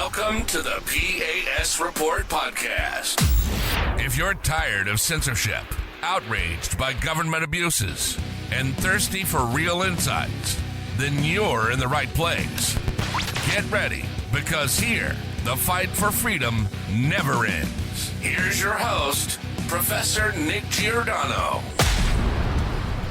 Welcome to the P.A.S. Report podcast. If you're tired of censorship, outraged by government abuses, and thirsty for real insights, then you're in the right place. Get ready, because here, the fight for freedom never ends. Here's your host, Professor Nick Giordano.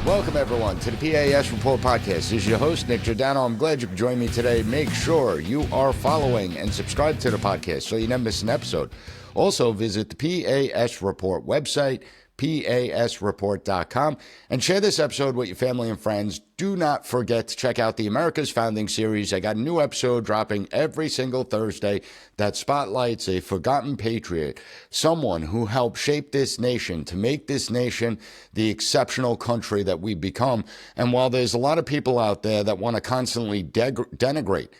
Welcome, everyone, to the P.A.S. Report podcast. This is your host, Nick Giordano. I'm glad you could join me today. Make sure you are following and subscribe to the podcast so you never miss an episode. Also, visit the P.A.S. Report website, PASreport.com, and share this episode with your family and friends. Do not forget to check out the America's Founding series. I got a new episode dropping every single Thursday that spotlights a forgotten patriot, someone who helped shape this nation to make this nation the exceptional country that we've become. And while there's a lot of people out there that want to constantly denigrate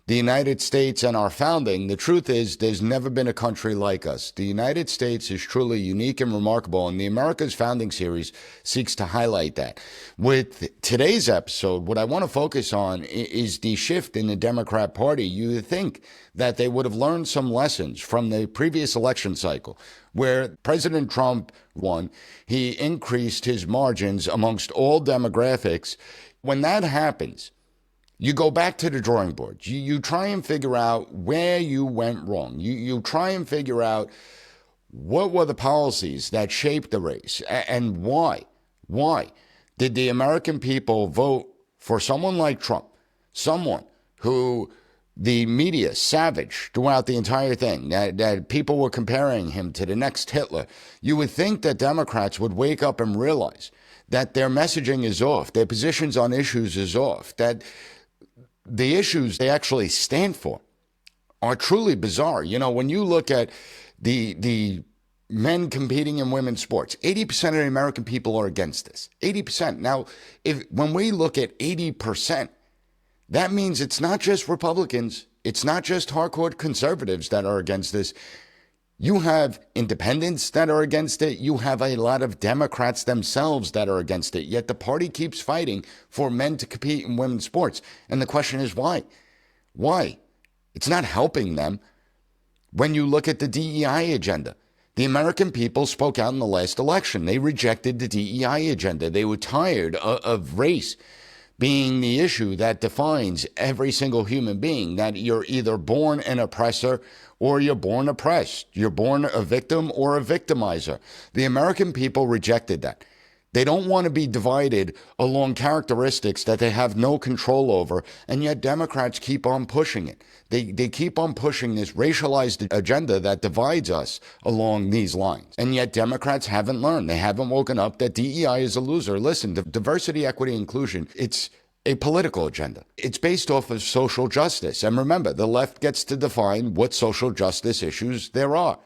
the United States and our founding, the truth is there's never been a country like us. The United States is truly unique and remarkable, and the America's Founding series seeks to highlight that. With today's episode, what I want to focus on is the shift in the Democrat Party. You think that they would have learned some lessons from the previous election cycle, where President Trump won. He increased his margins amongst all demographics. When that happens, you go back to the drawing board. You try and figure out where you went wrong. You try and figure out what were the policies that shaped the race and why. Why did the American people vote for someone like Trump, someone who the media savaged throughout the entire thing, that people were comparing him to the next Hitler? You would think that Democrats would wake up and realize that their messaging is off, their positions on issues is off, that the issues they actually stand for are truly bizarre. You know, when you look at the men competing in women's sports, 80% of the American people are against this. 80%. Now, when we look at 80%, that means it's not just Republicans, it's not just hardcore conservatives that are against this. You have independents that are against it. You have a lot of Democrats themselves that are against it. Yet the party keeps fighting for men to compete in women's sports. And the question is why? Why? It's not helping them. When you look at the DEI agenda, the American people spoke out in the last election. They rejected the DEI agenda. They were tired of race being the issue that defines every single human being, that you're either born an oppressor or you're born oppressed. You're born a victim or a victimizer. The American people rejected that. They don't want to be divided along characteristics that they have no control over, and yet Democrats keep on pushing it. They keep on pushing this racialized agenda that divides us along these lines. And yet Democrats haven't learned. They haven't woken up that DEI is a loser. Listen, diversity, equity, inclusion, it's a political agenda. It's based off of social justice. And remember, the left gets to define what social justice issues there are.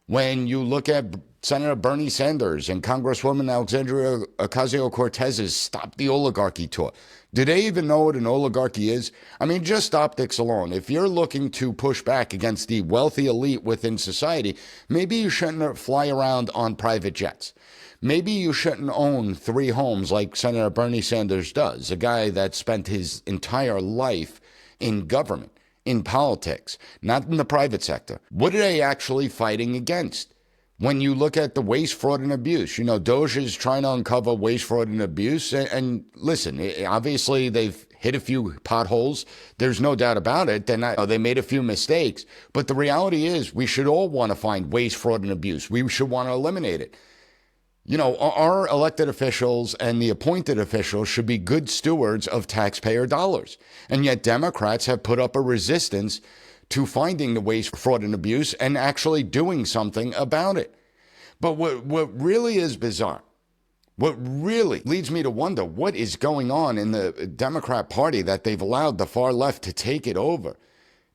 When you look at Senator Bernie Sanders and Congresswoman Alexandria Ocasio-Cortez's Stop the Oligarchy tour, do they even know what an oligarchy is? I mean, just optics alone. If you're looking to push back against the wealthy elite within society, maybe you shouldn't fly around on private jets. Maybe you shouldn't own 3 homes like Senator Bernie Sanders does, a guy that spent his entire life in government, in politics, not in the private sector. What are they actually fighting against? When you look at the waste, fraud, and abuse, you know, DOJ is trying to uncover waste, fraud, and abuse. And listen, obviously they've hit a few potholes. There's no doubt about it. They made a few mistakes. But the reality is we should all want to find waste, fraud, and abuse. We should want to eliminate it. You know, our elected officials and the appointed officials should be good stewards of taxpayer dollars. And yet Democrats have put up a resistance to finding the waste, fraud, and abuse and actually doing something about it. But what really is bizarre, what really leads me to wonder what is going on in the Democrat Party that they've allowed the far left to take it over,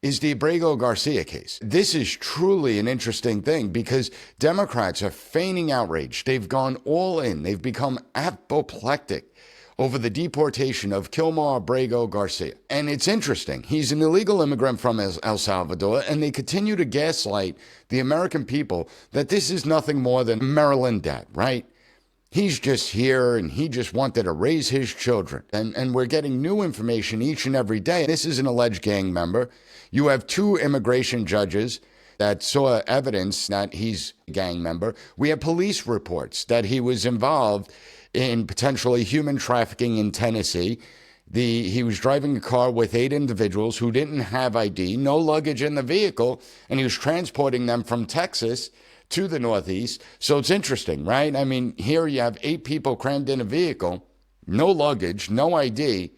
is the Abrego Garcia case. This is truly an interesting thing because Democrats are feigning outrage. They've gone all in. They've become apoplectic over the deportation of Kilmar Abrego Garcia. And it's interesting. He's an illegal immigrant from El Salvador, and they continue to gaslight the American people that this is nothing more than Maryland debt, right? He's just here and he just wanted to raise his children. And we're getting new information each and every day. This is an alleged gang member. You have 2 immigration judges that saw evidence that he's a gang member. We have police reports that he was involved in potentially human trafficking in Tennessee. He was driving a car with 8 individuals who didn't have ID, no luggage in the vehicle, and he was transporting them from Texas to the Northeast. So it's interesting, right? I mean, here you have 8 people crammed in a vehicle, no luggage, no ID,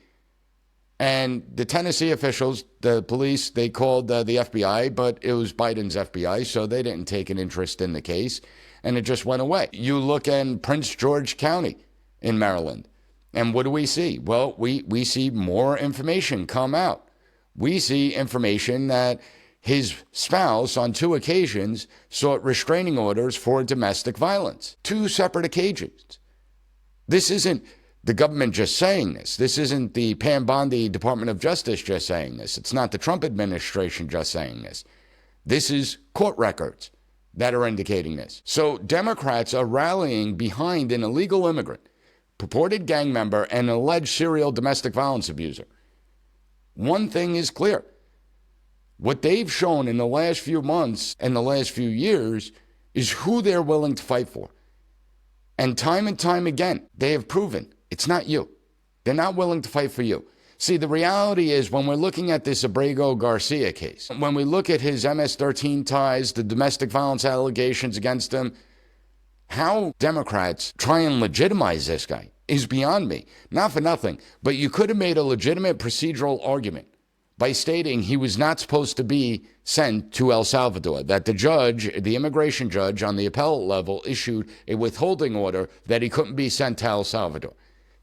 and the Tennessee officials, the police, they called the FBI, but it was Biden's FBI, so they didn't take an interest in the case, and it just went away. You look in Prince George County in Maryland, and what do we see? Well, we see more information come out. We see information that his spouse, on 2 occasions, sought restraining orders for domestic violence. 2 separate occasions. This isn't the government just saying this. This isn't the Pam Bondi Department of Justice just saying this. It's not the Trump administration just saying this. This is court records that are indicating this. So Democrats are rallying behind an illegal immigrant, purported gang member, and alleged serial domestic violence abuser. One thing is clear. What they've shown in the last few months and the last few years is who they're willing to fight for. And time again, they have proven it's not you. They're not willing to fight for you. See, the reality is when we're looking at this Abrego Garcia case, when we look at his MS-13 ties, the domestic violence allegations against him, how Democrats try and legitimize this guy is beyond me. Not for nothing, but you could have made a legitimate procedural argument by stating he was not supposed to be sent to El Salvador, that the judge, the immigration judge on the appellate level, issued a withholding order that he couldn't be sent to El Salvador.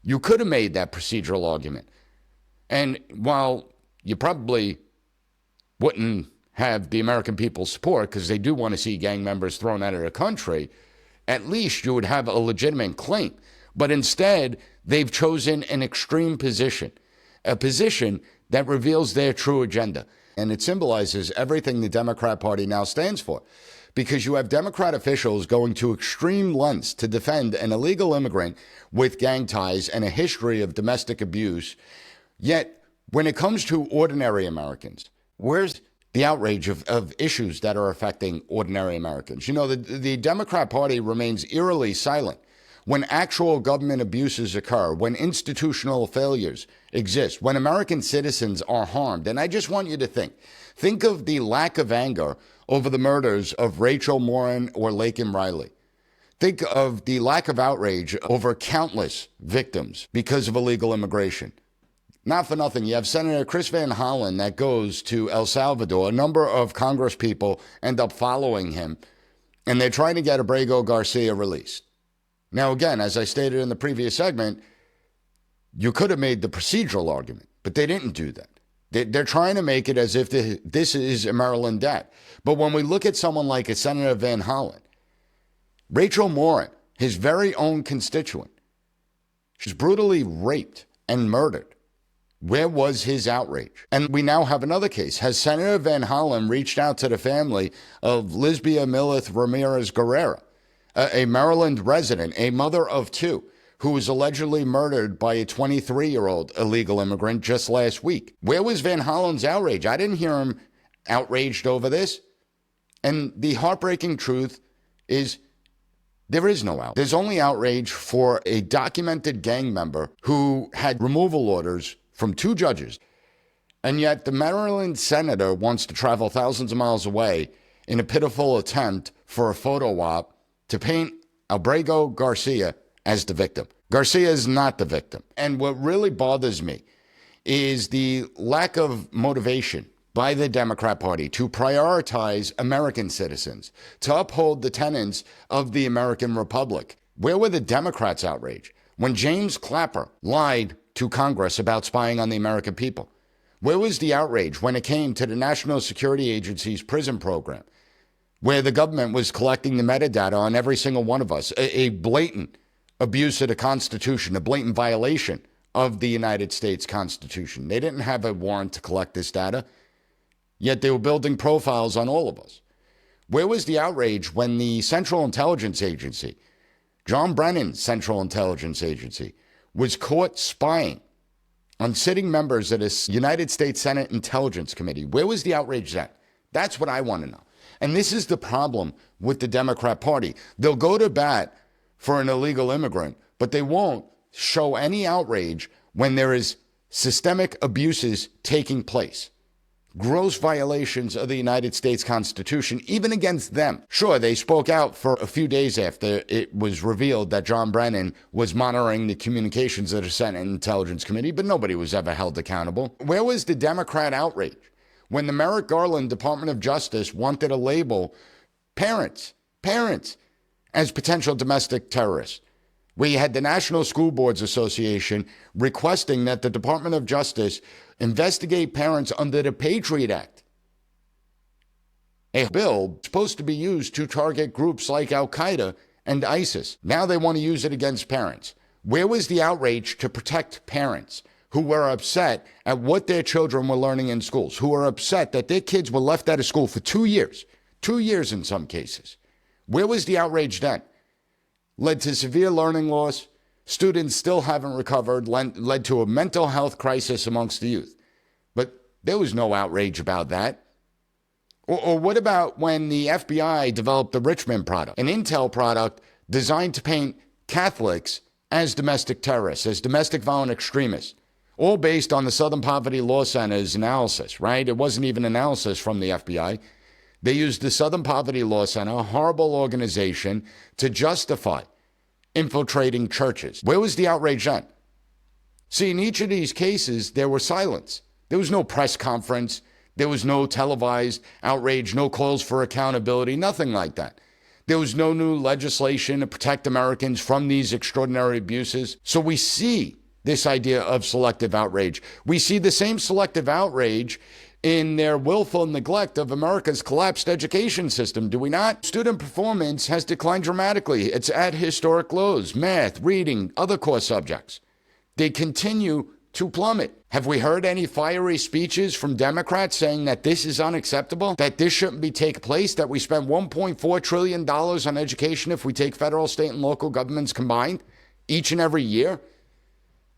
You could have made that procedural argument. And while you probably wouldn't have the American people's support because they do want to see gang members thrown out of the country, at least you would have a legitimate claim. But instead, they've chosen an extreme position, a position that reveals their true agenda. And it symbolizes everything the Democrat Party now stands for. Because you have Democrat officials going to extreme lengths to defend an illegal immigrant with gang ties and a history of domestic abuse. Yet, when it comes to ordinary Americans, where's the outrage of issues that are affecting ordinary Americans? You know, the Democrat Party remains eerily silent when actual government abuses occur, when institutional failures exist, when American citizens are harmed. And I just want you to think of the lack of anger over the murders of Rachel Morin or Laken Riley. Think of the lack of outrage over countless victims because of illegal immigration. Not for nothing, you have Senator Chris Van Hollen that goes to El Salvador. A number of Congress people end up following him, and they're trying to get Abrego Garcia released. Now, again, as I stated in the previous segment, you could have made the procedural argument, but they didn't do that. They're trying to make it as if this is a Maryland debt. But when we look at someone like a Senator Van Hollen, Rachel Morin, his very own constituent, she's brutally raped and murdered. Where was his outrage? And we now have another case. Has Senator Van Hollen reached out to the family of Lisbia Milith Ramirez Guerrera, a Maryland resident, a mother of 2, who was allegedly murdered by a 23-year-old illegal immigrant just last week? Where was Van Hollen's outrage? I didn't hear him outraged over this. And the heartbreaking truth is there is no outrage. There's only outrage for a documented gang member who had removal orders from 2 judges. And yet the Maryland senator wants to travel thousands of miles away in a pitiful attempt for a photo op to paint Abrego Garcia as the victim. Garcia is not the victim. And what really bothers me is the lack of motivation by the Democrat Party to prioritize American citizens, to uphold the tenets of the American Republic. Where were the Democrats' outrage when James Clapper lied to Congress about spying on the American people? Where was the outrage when it came to the National Security Agency's prison program, where the government was collecting the metadata on every single one of us, a blatant abuse of the Constitution, a blatant violation of the United States Constitution? They didn't have a warrant to collect this data, yet they were building profiles on all of us. Where was the outrage when the Central Intelligence Agency John Brennan, Central Intelligence Agency, was caught spying on sitting members of the United States Senate Intelligence Committee. Where was the outrage then? That's what I want to know. And this is the problem with the Democrat Party. They'll go to bat for an illegal immigrant, but they won't show any outrage when there is systemic abuses taking place. Gross violations of the United States Constitution, even against them. Sure, they spoke out for a few days after it was revealed that John Brennan was monitoring the communications of the Senate Intelligence Committee, but nobody was ever held accountable. Where was the Democrat outrage when the Merrick Garland Department of Justice wanted to label parents as potential domestic terrorists? We had the National School Boards Association requesting that the Department of Justice investigate parents under the Patriot Act, a bill supposed to be used to target groups like Al-Qaeda and ISIS. Now they want to use it against parents. Where was the outrage to protect parents who were upset at what their children were learning in schools, who were upset that their kids were left out of school for 2 years in some cases? Where was the outrage then? Led to severe learning loss. Students still haven't recovered, led to a mental health crisis amongst the youth. But there was no outrage about that. Or what about when the FBI developed the Richmond product, an intel product designed to paint Catholics as domestic terrorists, as domestic violent extremists, all based on the Southern Poverty Law Center's analysis, right? It wasn't even analysis from the FBI. They used the Southern Poverty Law Center, a horrible organization, to justify infiltrating churches. Where was the outrage then? See, in each of these cases, there was silence. There was no press conference. There was no televised outrage, no calls for accountability, nothing like that. There was no new legislation to protect Americans from these extraordinary abuses. So we see this idea of selective outrage. We see the same selective outrage in their willful neglect of America's collapsed education system, do we not? Student performance has declined dramatically. It's at historic lows. Math, reading, other core subjects. They continue to plummet. Have we heard any fiery speeches from Democrats saying that this is unacceptable, that this shouldn't be taking place, that we spend $1.4 trillion on education if we take federal, state, and local governments combined each and every year?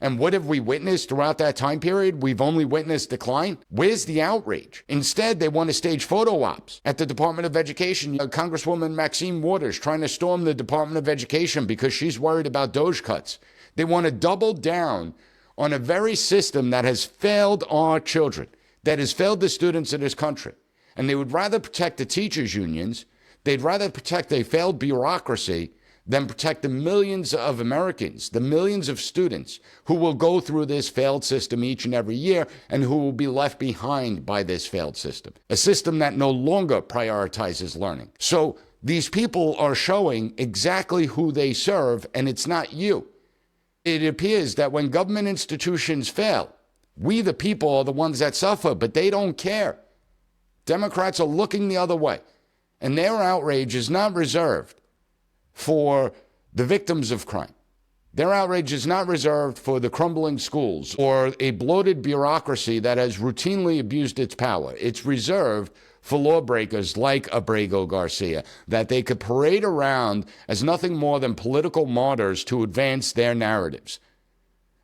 And what have we witnessed throughout that time period? We've only witnessed decline. Where's the outrage? Instead, they want to stage photo ops at the Department of Education. Congresswoman Maxine Waters trying to storm the Department of Education because she's worried about DOGE cuts. They want to double down on a very system that has failed our children, that has failed the students in this country. And they would rather protect the teachers' unions. They'd rather protect a failed bureaucracy than protect the millions of Americans, the millions of students who will go through this failed system each and every year and who will be left behind by this failed system, a system that no longer prioritizes learning. So these people are showing exactly who they serve, and it's not you. It appears that when government institutions fail, we the people are the ones that suffer, but they don't care. Democrats are looking the other way, and their outrage is not reserved for the victims of crime. Their outrage is not reserved for the crumbling schools or a bloated bureaucracy that has routinely abused its power. It's reserved for lawbreakers like Abrego Garcia, that they could parade around as nothing more than political martyrs to advance their narratives.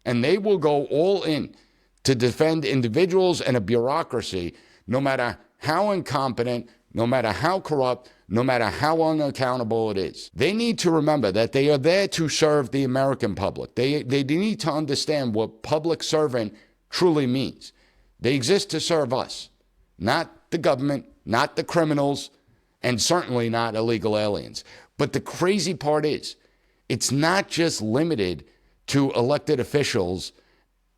And they will go all in to defend individuals and a bureaucracy, no matter how incompetent, no matter how corrupt, no matter how unaccountable it is. They need to remember that they are there to serve the American public. They need to understand what public servant truly means. They exist to serve us, not the government, not the criminals, and certainly not illegal aliens. But the crazy part is, it's not just limited to elected officials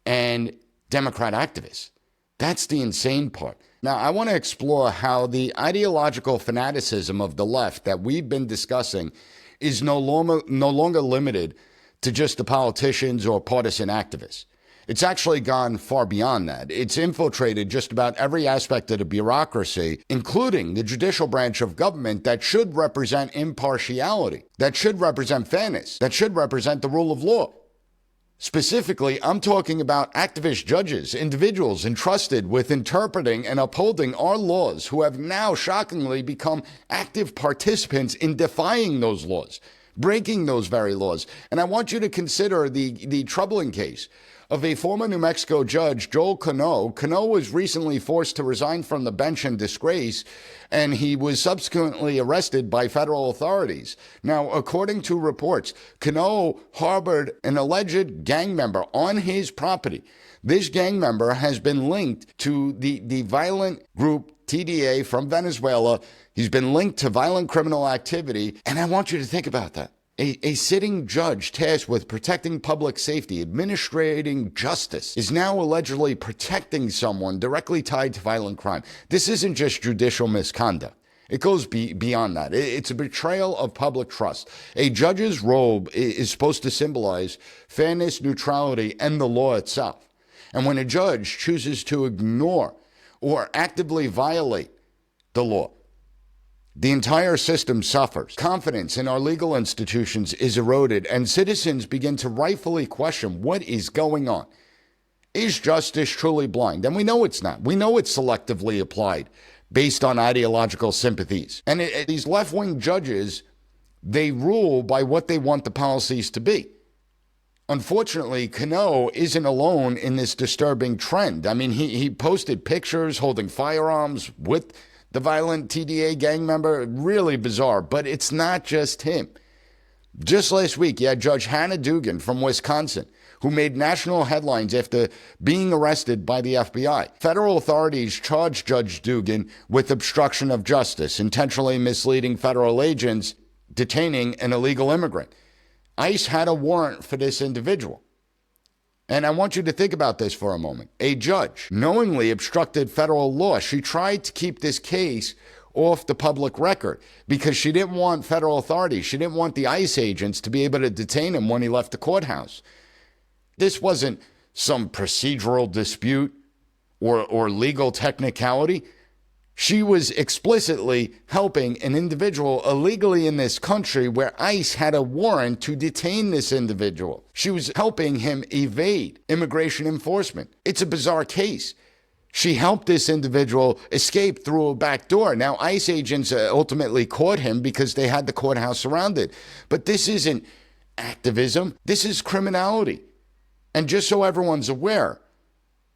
and Democrat activists. That's the insane part. Now, I want to explore how the ideological fanaticism of the left that we've been discussing is no longer limited to just the politicians or partisan activists. It's actually gone far beyond that. It's infiltrated just about every aspect of the bureaucracy, including the judicial branch of government that should represent impartiality, that should represent fairness, that should represent the rule of law. Specifically, I'm talking about activist judges, individuals entrusted with interpreting and upholding our laws who have now shockingly become active participants in defying those laws, breaking those very laws. And I want you to consider the troubling case of a former New Mexico judge, Joel Cano. Cano was recently forced to resign from the bench in disgrace, and he was subsequently arrested by federal authorities. Now, according to reports, Cano harbored an alleged gang member on his property. This gang member has been linked to the violent group TDA from Venezuela. He's been linked to violent criminal activity, and I want you to think about that. A sitting judge tasked with protecting public safety, administrating justice, is now allegedly protecting someone directly tied to violent crime. This isn't just judicial misconduct. It goes beyond that. It's a betrayal of public trust. A judge's robe is supposed to symbolize fairness, neutrality, and the law itself. And when a judge chooses to ignore or actively violate the law, the entire system suffers. Confidence in our legal institutions is eroded, and citizens begin to rightfully question what is going on. Is justice truly blind? And we know it's not. We know it's selectively applied based on ideological sympathies. And these left-wing judges, they rule by what they want the policies to be. Unfortunately, Cano isn't alone in this disturbing trend. I mean, he posted pictures holding firearms with the violent TDA gang member. Really bizarre, but it's not just him. Just last week, you had Judge Hannah Dugan from Wisconsin, who made national headlines after being arrested by the FBI. Federal authorities charged Judge Dugan with obstruction of justice, intentionally misleading federal agents, detaining an illegal immigrant. ICE had a warrant for this individual. And I want you to think about this for a moment. A judge knowingly obstructed federal law. She tried to keep this case off the public record because she didn't want federal authorities. She didn't want the ICE agents to be able to detain him when he left the courthouse. This wasn't some procedural dispute or legal technicality. She was explicitly helping an individual illegally in this country where ICE had a warrant to detain this individual. She was helping him evade immigration enforcement. It's a bizarre case. She helped this individual escape through a back door. Now, ICE agents ultimately caught him because they had the courthouse surrounded. But this isn't activism. This is criminality. And just so everyone's aware,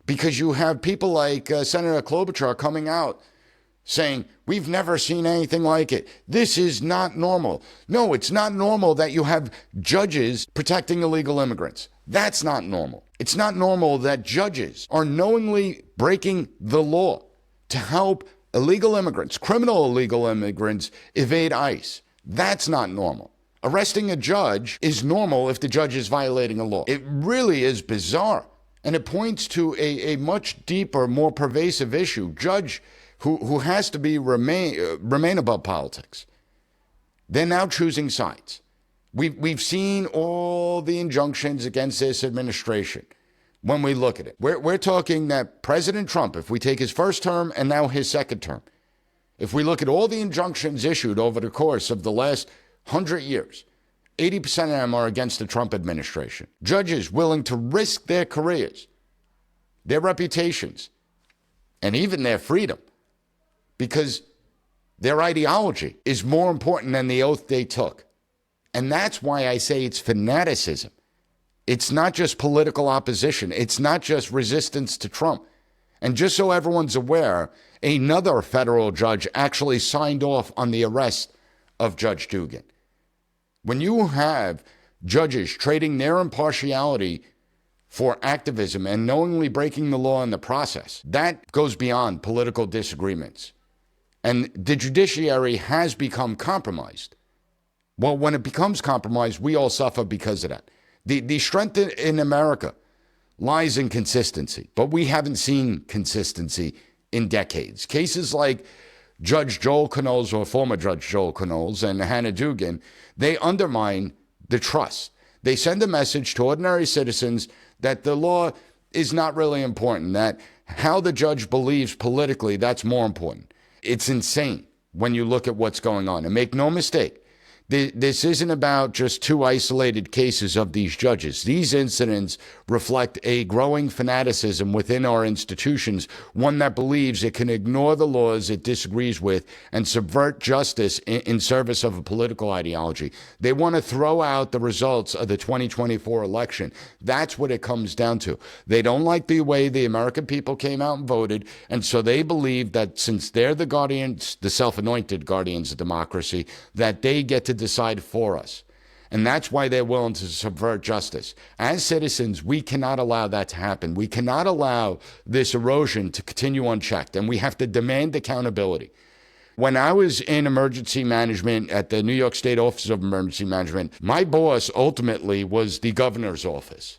because you have people like Senator Klobuchar coming out saying, we've never seen anything like it. This is not normal. No, it's not normal that you have judges protecting illegal immigrants. That's not normal. It's not normal that judges are knowingly breaking the law to help illegal immigrants, criminal illegal immigrants, evade ICE. That's not normal. Arresting a judge is normal if the judge is violating a law. It really is bizarre. And it points to a much deeper, more pervasive issue. Judge who has to remain above politics. They're now choosing sides. We've seen all the injunctions against this administration when we look at it. We're talking that President Trump, if we take his first term and now his second term, if we look at all the injunctions issued over the course of the last 100 years, 80% of them are against the Trump administration. Judges willing to risk their careers, their reputations, and even their freedom, because their ideology is more important than the oath they took. And that's why I say it's fanaticism. It's not just political opposition. It's not just resistance to Trump. And just so everyone's aware, another federal judge actually signed off on the arrest of Judge Dugan. When you have judges trading their impartiality for activism and knowingly breaking the law in the process, that goes beyond political disagreements. And the judiciary has become compromised. Well, when it becomes compromised, we all suffer because of that. The strength in America lies in consistency, but we haven't seen consistency in decades. Cases like Judge Joel Cano's or former Judge Joel Cano's and Hannah Dugan, they undermine the trust. They send a message to ordinary citizens that the law is not really important, that how the judge believes politically, that's more important. It's insane when you look at what's going on. And make no mistake, This isn't about just two isolated cases of these judges. These incidents reflect a growing fanaticism within our institutions, one that believes it can ignore the laws it disagrees with and subvert justice in service of a political ideology. They want to throw out the results of the 2024 election. That's what it comes down to. They don't like the way the American people came out and voted, and so they believe that since they're the guardians, the self-anointed guardians of democracy, that they get to decide for us. And that's why they're willing to subvert justice. As citizens, we cannot allow that to happen. We cannot allow this erosion to continue unchecked, and we have to demand accountability. When I was in emergency management at the New York State Office of Emergency Management, my boss ultimately was the governor's office.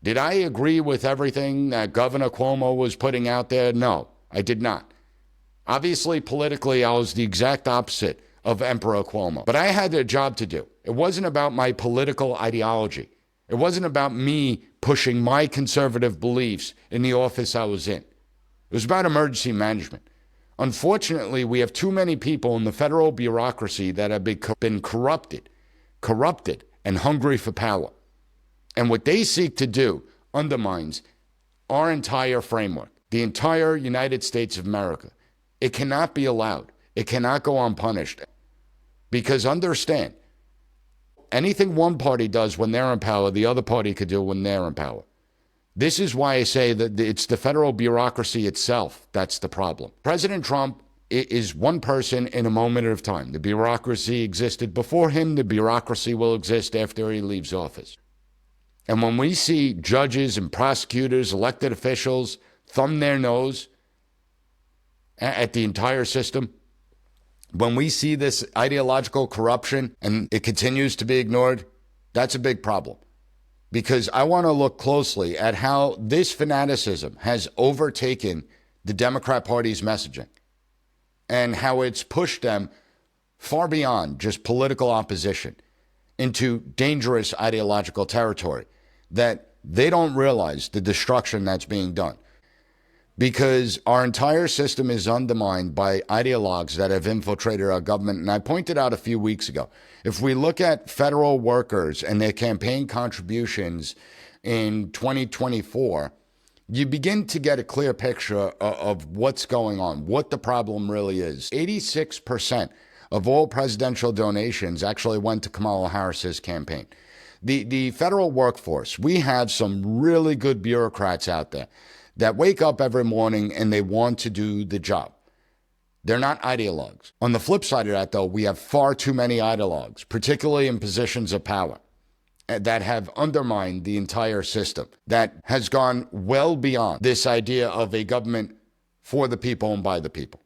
Did I agree with everything that Governor Cuomo was putting out there? No, I did not. Obviously, politically, I was the exact opposite of Emperor Cuomo. But I had a job to do. It wasn't about my political ideology. It wasn't about me pushing my conservative beliefs in the office I was in. It was about emergency management. Unfortunately, we have too many people in the federal bureaucracy that have been corrupted, and hungry for power. And what they seek to do undermines our entire framework, the entire United States of America. It cannot be allowed. It cannot go unpunished. Because understand, anything one party does when they're in power, the other party could do when they're in power. This is why I say that it's the federal bureaucracy itself that's the problem. President Trump is one person in a moment of time. The bureaucracy existed before him. The bureaucracy will exist after he leaves office. And when we see judges and prosecutors, elected officials thumb their nose at the entire system, when we see this ideological corruption and it continues to be ignored, that's a big problem. Because I want to look closely at how this fanaticism has overtaken the Democrat Party's messaging and how it's pushed them far beyond just political opposition into dangerous ideological territory that they don't realize the destruction that's being done. Because our entire system is undermined by ideologues that have infiltrated our government. And I pointed out a few weeks ago, if we look at federal workers and their campaign contributions in 2024, you begin to get a clear picture of what's going on, what the problem really is. 86% of all presidential donations actually went to Kamala Harris's campaign. The federal workforce, we have some really good bureaucrats out there that wake up every morning and they want to do the job. They're not ideologues. On the flip side of that, though, we have far too many ideologues, particularly in positions of power, that have undermined the entire system, that has gone well beyond this idea of a government for the people and by the people.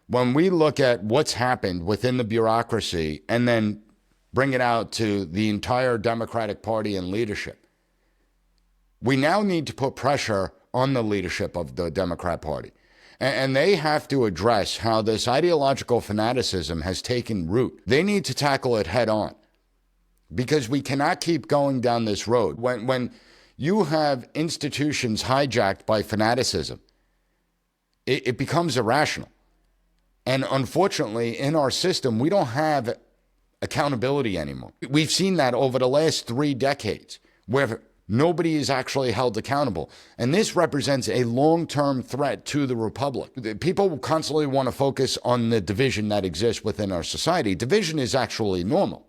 When we look at what's happened within the bureaucracy and then bring it out to the entire Democratic Party and leadership, we now need to put pressure on the leadership of the Democrat Party. And they have to address how this ideological fanaticism has taken root. They need to tackle it head on because we cannot keep going down this road. When you have institutions hijacked by fanaticism, it becomes irrational. And unfortunately, in our system, we don't have accountability anymore. We've seen that over the last 3 decades where nobody is actually held accountable. And this represents a long-term threat to the republic. People constantly want to focus on the division that exists within our society. Division is actually normal.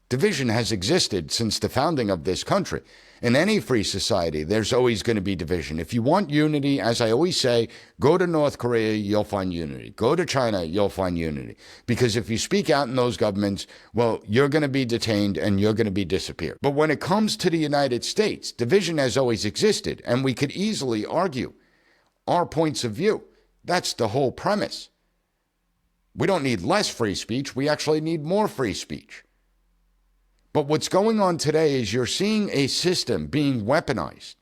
Division has existed since the founding of this country. In any free society, there's always going to be division. If you want unity, as I always say, go to North Korea, you'll find unity. Go to China, you'll find unity. Because if you speak out in those governments, well, you're going to be detained and you're going to be disappeared. But when it comes to the United States, division has always existed, and we could easily argue our points of view. That's the whole premise. We don't need less free speech. We actually need more free speech. But what's going on today is you're seeing a system being weaponized.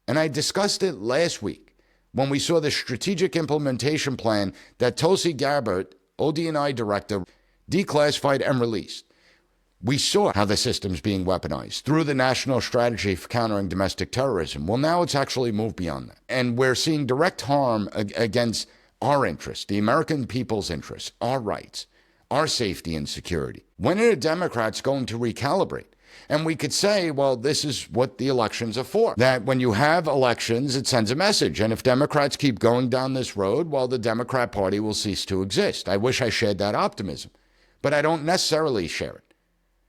And I discussed it last week when we saw the strategic implementation plan that Tulsi Gabbard, OD&I director, declassified and released. We saw how the system's being weaponized through the National Strategy for Countering Domestic Terrorism. Well, now it's actually moved beyond that. And we're seeing direct harm against our interests, the American people's interests, our rights, our safety and security? When are the Democrats going to recalibrate? And we could say, well, this is what the elections are for. That when you have elections, it sends a message. And if Democrats keep going down this road, well, the Democrat Party will cease to exist. I wish I shared that optimism, but I don't necessarily share it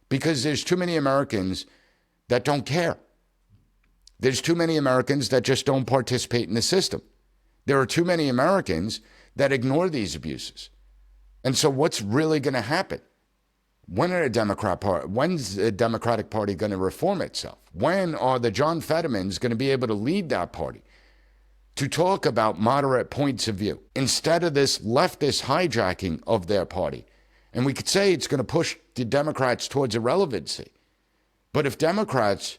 because there's too many Americans that don't care. There's too many Americans that just don't participate in the system. There are too many Americans that ignore these abuses. And so what's really going to happen? When's the Democratic Party going to reform itself? When are the John Fettermans going to be able to lead that party to talk about moderate points of view instead of this leftist hijacking of their party? And we could say it's going to push the Democrats towards irrelevancy. But if Democrats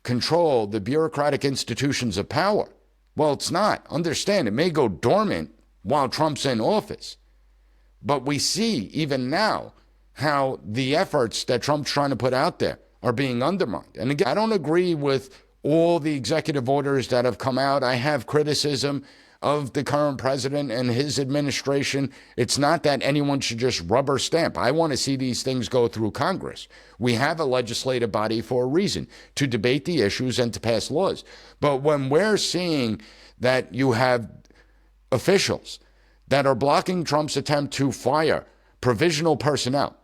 control the bureaucratic institutions of power, well, it's not. Understand, it may go dormant while Trump's in office. But we see even now how the efforts that Trump's trying to put out there are being undermined. And again, I don't agree with all the executive orders that have come out. I have criticism of the current president and his administration. It's not that anyone should just rubber stamp. I want to see these things go through Congress. We have a legislative body for a reason, to debate the issues and to pass laws. But when we're seeing that you have officials that are blocking Trump's attempt to fire provisional personnel,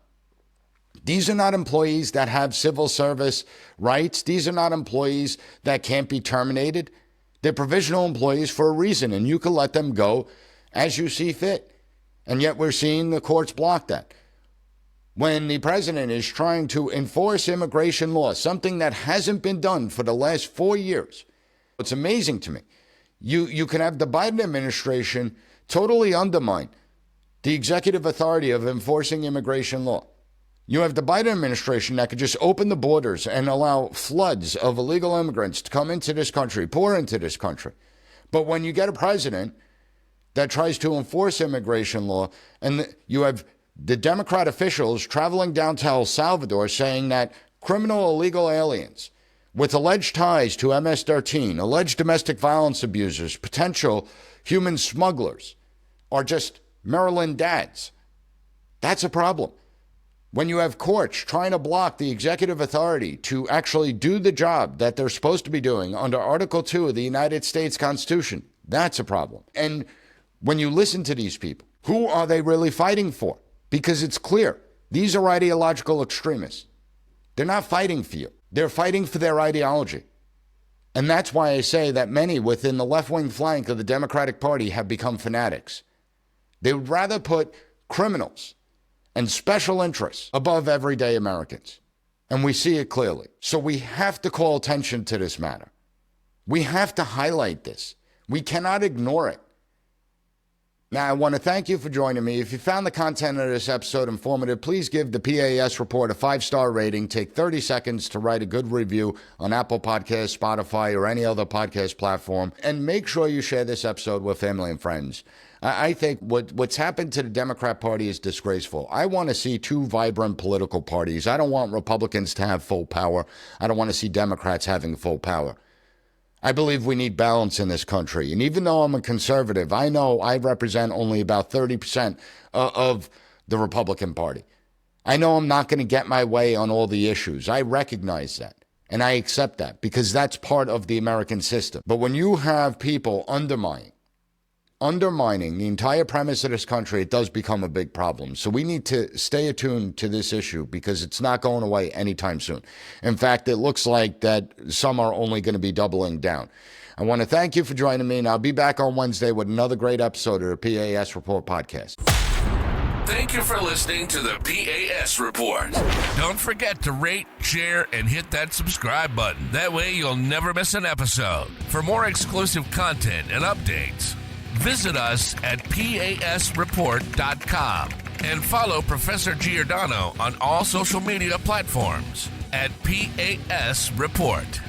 these are not employees that have civil service rights. These are not employees that can't be terminated. They're provisional employees for a reason, and you can let them go as you see fit. And yet we're seeing the courts block that. When the president is trying to enforce immigration law, something that hasn't been done for the last 4 years, it's amazing to me. You can have the Biden administration totally undermine the executive authority of enforcing immigration law. You have the Biden administration that could just open the borders and allow floods of illegal immigrants to come into this country, pour into this country. But when you get a president that tries to enforce immigration law, and you have the Democrat officials traveling down to El Salvador saying that criminal illegal aliens with alleged ties to MS-13, alleged domestic violence abusers, potential human smugglers, are just Maryland dads. That's a problem. When you have courts trying to block the executive authority to actually do the job that they're supposed to be doing under Article 2 of the United States Constitution, that's a problem. And when you listen to these people, who are they really fighting for? Because it's clear, these are ideological extremists. They're not fighting for you. They're fighting for their ideology. And that's why I say that many within the left-wing flank of the Democratic Party have become fanatics. They would rather put criminals and special interests above everyday Americans. And we see it clearly. So we have to call attention to this matter. We have to highlight this. We cannot ignore it. Now, I want to thank you for joining me. If you found the content of this episode informative, please give the P.A.S. report a 5-star rating. Take 30 seconds to write a good review on Apple Podcasts, Spotify, or any other podcast platform. And make sure you share this episode with family and friends. I think what's happened to the Democrat Party is disgraceful. I want to see two vibrant political parties. I don't want Republicans to have full power. I don't want to see Democrats having full power. I believe we need balance in this country. And even though I'm a conservative, I know I represent only about 30% of the Republican Party. I know I'm not going to get my way on all the issues. I recognize that. And I accept that because that's part of the American system. But when you have people undermining the entire premise of this country, it does become a big problem. So we need to stay attuned to this issue because it's not going away anytime soon. In fact, it looks like that some are only going to be doubling down. I want to thank you for joining me, and I'll be back on Wednesday with another great episode of the P.A.S. Report podcast. Thank you for listening to the P.A.S. Report. Don't forget to rate, share, and hit that subscribe button. That way you'll never miss an episode. For more exclusive content and updates, visit us at PASreport.com and follow Professor Giordano on all social media platforms at PAS Report.